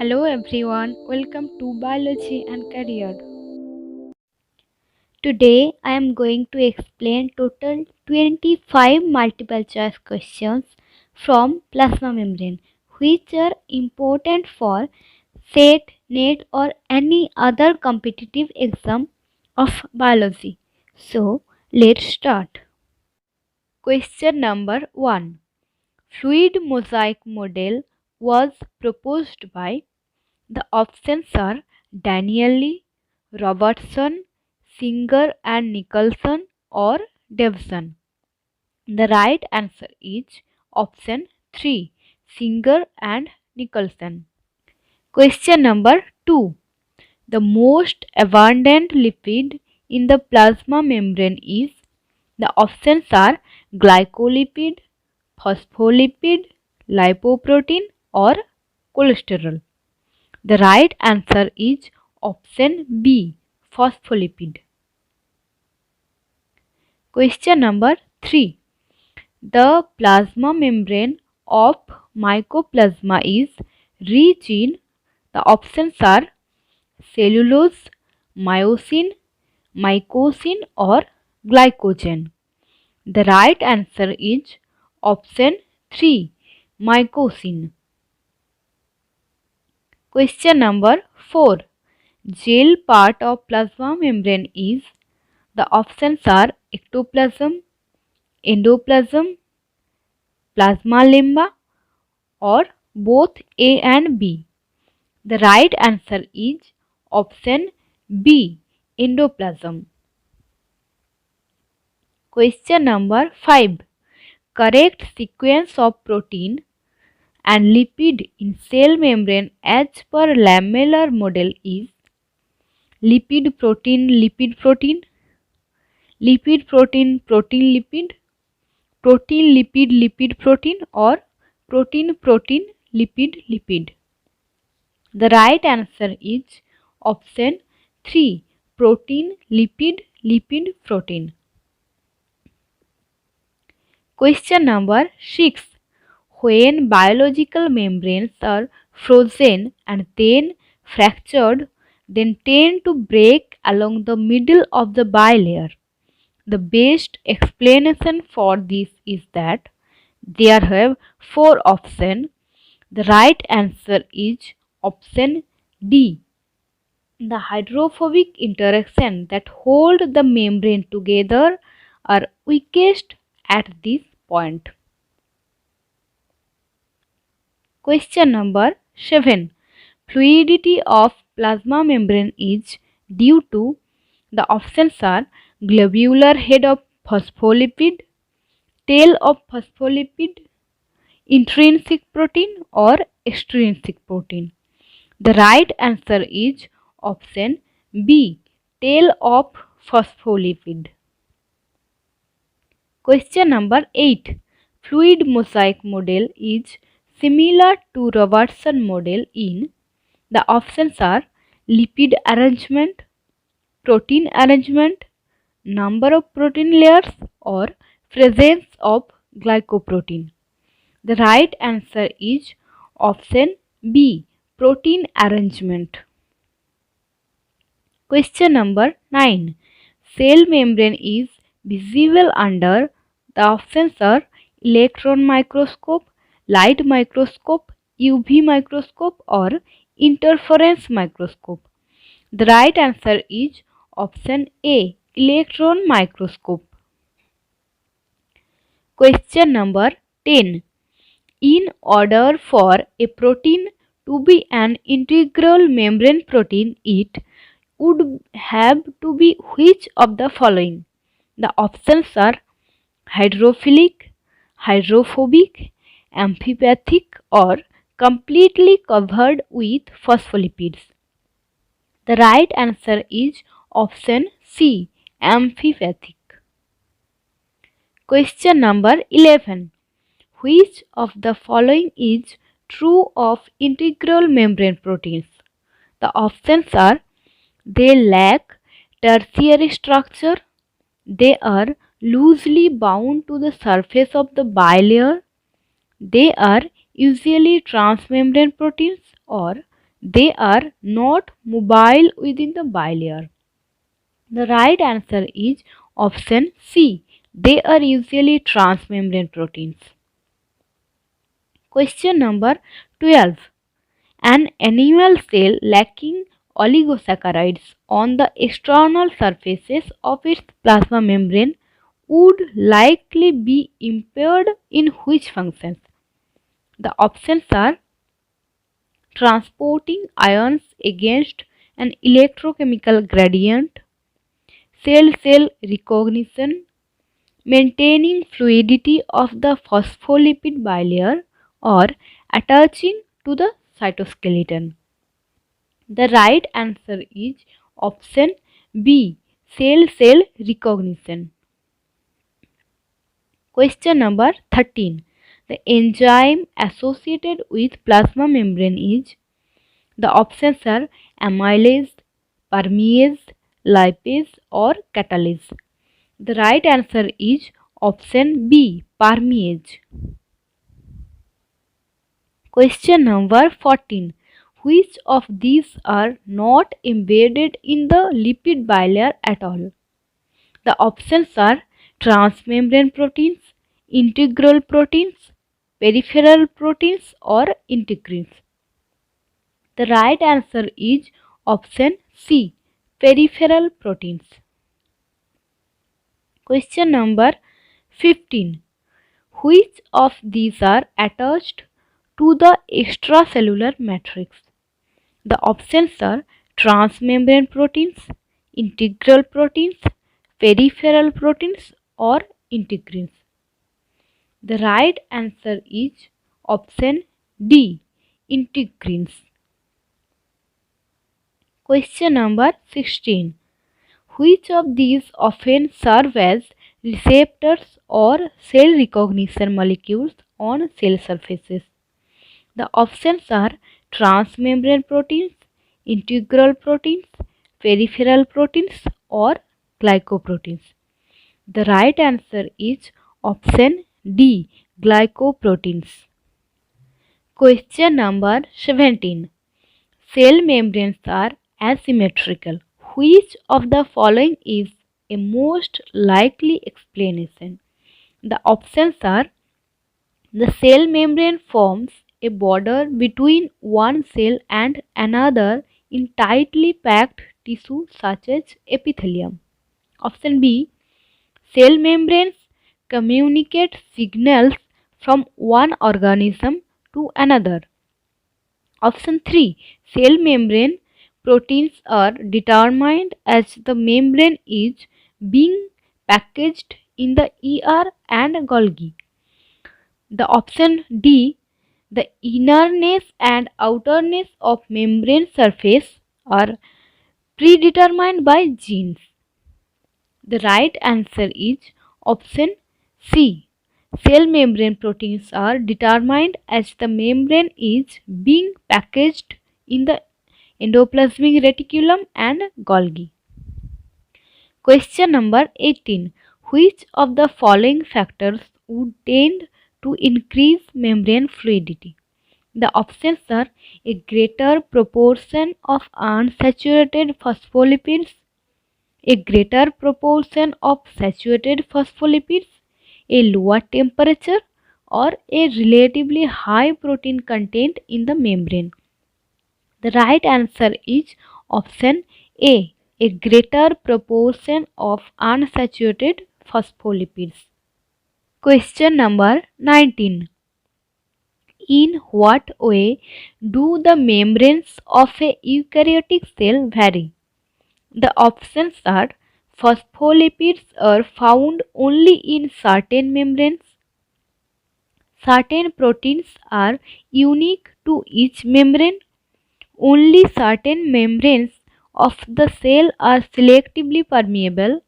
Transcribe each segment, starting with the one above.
Hello everyone, welcome to Biology and Career. Today I am going to explain total 25 multiple choice questions from plasma membrane which are important for SET, NET or any other competitive exam of biology. So let's start. Question number 1. Fluid mosaic model was proposed by. The options are Daniel Lee, Robertson, Singer and Nicholson or Davison. The right answer is option 3, Singer and Nicholson. Question number 2. The most abundant lipid in the plasma membrane is. The options are glycolipid, phospholipid, lipoprotein or cholesterol. The right answer is option B, phospholipid. Question number 3. The plasma membrane of mycoplasma is rich in. The options are cellulose, myosin, mycosin or glycogen. The right answer is option 3, mycosin. Question number 4. Gel part of plasma membrane is. The options are ectoplasm, endoplasm, plasma lemma or both A and B. The right answer is option B, endoplasm. Question number 5. Correct sequence of protein and lipid in cell membrane as per lamellar model is. Lipid protein, lipid protein, lipid protein, protein lipid, protein lipid, lipid protein or protein protein, lipid lipid. The right answer is option 3, protein lipid, lipid protein. Question number 6. When biological membranes are frozen and then fractured, then tend to break along the middle of the bilayer. The best explanation for this is that there have 4 options. The right answer is option D. The hydrophobic interaction that hold the membrane together are weakest at this point. Question number 7. Fluidity of plasma membrane is due to. The options are globular head of phospholipid, tail of phospholipid, intrinsic protein or extrinsic protein. The right answer is option B, tail of phospholipid. Question number 8. Fluid mosaic model is similar to Robertson model in. The options are lipid arrangement, protein arrangement, number of protein layers or presence of glycoprotein. The right answer is option B, protein arrangement. Question number 9. Cell membrane is visible under. The options are electron microscope, light microscope, UV microscope or interference microscope. The right answer is option A, electron microscope. Question number 10. In order for a protein to be an integral membrane protein, it would have to be which of the following? The options are hydrophilic, hydrophobic, amphipathic or completely covered with phospholipids. The right answer is option C, amphipathic. Question number 11. Which of the following is true of integral membrane proteins? The options are they lack tertiary structure, they are loosely bound to the surface of the bilayer, they are usually transmembrane proteins or They are not mobile within the bilayer. The right answer is option C. They are usually transmembrane proteins. Question number 12. An animal cell lacking oligosaccharides on the external surfaces of its plasma membrane would likely be impaired in which functions? The options are transporting ions against an electrochemical gradient, cell-cell recognition, maintaining fluidity of the phospholipid bilayer, or attaching to the cytoskeleton. The right answer is option B, cell-cell recognition. Question number 13. The enzyme associated with plasma membrane is, the options are amylase, permease, lipase, or catalase. The right answer is option B, permease. Question number 14. Which of these are not embedded in the lipid bilayer at all? The options are transmembrane proteins, integral proteins, peripheral proteins, or integrins. The right answer is option C, peripheral proteins. Question number 15. Which of these are attached to the extracellular matrix? The options are transmembrane proteins, integral proteins, peripheral proteins, or integrins. The right answer is option D, integrins. Question number 16. Which of these often serve as receptors or cell recognition molecules on cell surfaces? The options are transmembrane proteins, integral proteins, peripheral proteins, or glycoproteins. The right answer is option D, glycoproteins. Question number 17. Cell membranes are asymmetrical. Which of the following is a most likely explanation? The options are the cell membrane forms a border between one cell and another in tightly packed tissue such as epithelium. Option B. Cell membranes communicate signals from one organism to another. Option 3. Cell membrane proteins are determined as the membrane is being packaged in the ER and Golgi. The option D. The innerness and outerness of membrane surface are predetermined by genes. The right answer is option C. Cell membrane proteins are determined as the membrane is being packaged in the endoplasmic reticulum and Golgi. Question number 18. Which of the following factors would tend to increase membrane fluidity? The options are a greater proportion of unsaturated phospholipids, a greater proportion of saturated phospholipids, a lower temperature, or a relatively high protein content in the membrane. The right answer is option A greater proportion of unsaturated phospholipids. Question number 19. In what way do the membranes of a eukaryotic cell vary? The options are phospholipids are found only in certain membranes. Certain proteins are unique to each membrane. Only certain membranes of the cell are selectively permeable,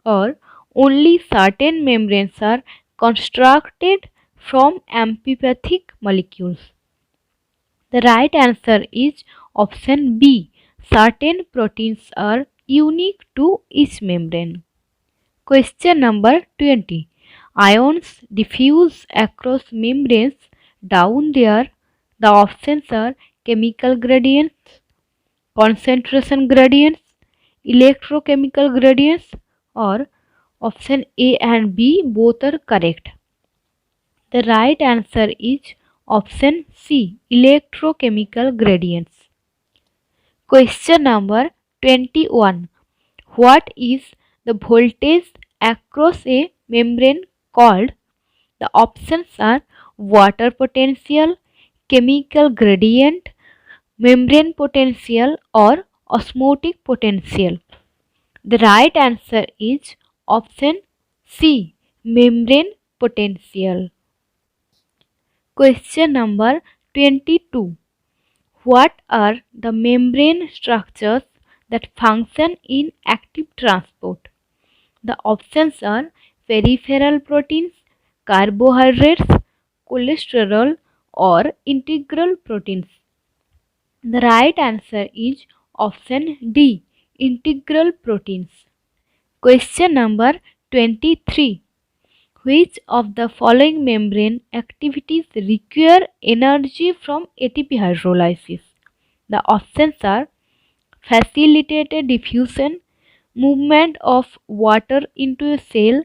or only certain membranes are constructed from amphipathic molecules. The right answer is option B. Certain proteins are unique to each membrane. Question number 20. Ions diffuse across membranes down there. The options are chemical gradients, concentration gradients, electrochemical gradients, or option A and B both are correct. The right answer is option C, electrochemical gradients. Question number 21. What is the voltage across a membrane called? The options are water potential, chemical gradient, membrane potential, or osmotic potential. The right answer is option C, membrane potential. Question number 22. What are the membrane structures that function in active transport? The options are peripheral proteins, carbohydrates, cholesterol, or integral proteins. The right answer is option D, integral proteins. Question number 23. Which of the following membrane activities require energy from ATP hydrolysis? The options are facilitated diffusion, movement of water into a cell,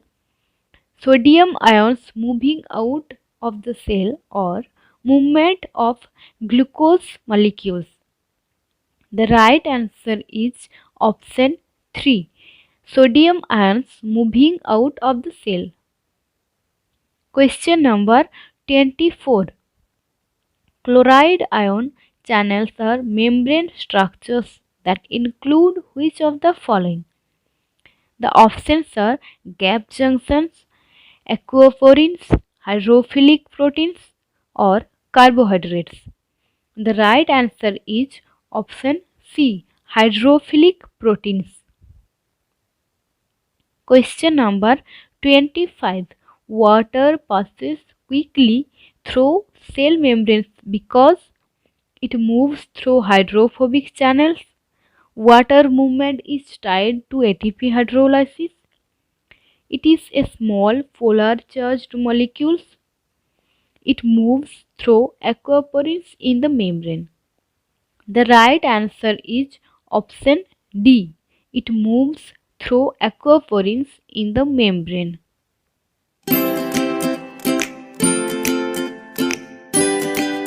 sodium ions moving out of the cell, or movement of glucose molecules. The right answer is option 3, sodium ions moving out of the cell. Question number 24. Chloride ion channels are membrane structures that include which of the following? The options are gap junctions, aquaporins, hydrophilic proteins, or carbohydrates. The right answer is option C, hydrophilic proteins. Question number 25. Water passes quickly through cell membranes because it moves through hydrophobic channels. Water movement is tied to ATP hydrolysis. It is a small polar charged molecules. It moves through aquaporins in the membrane. The right answer is option D. It moves through aquaporins in the membrane.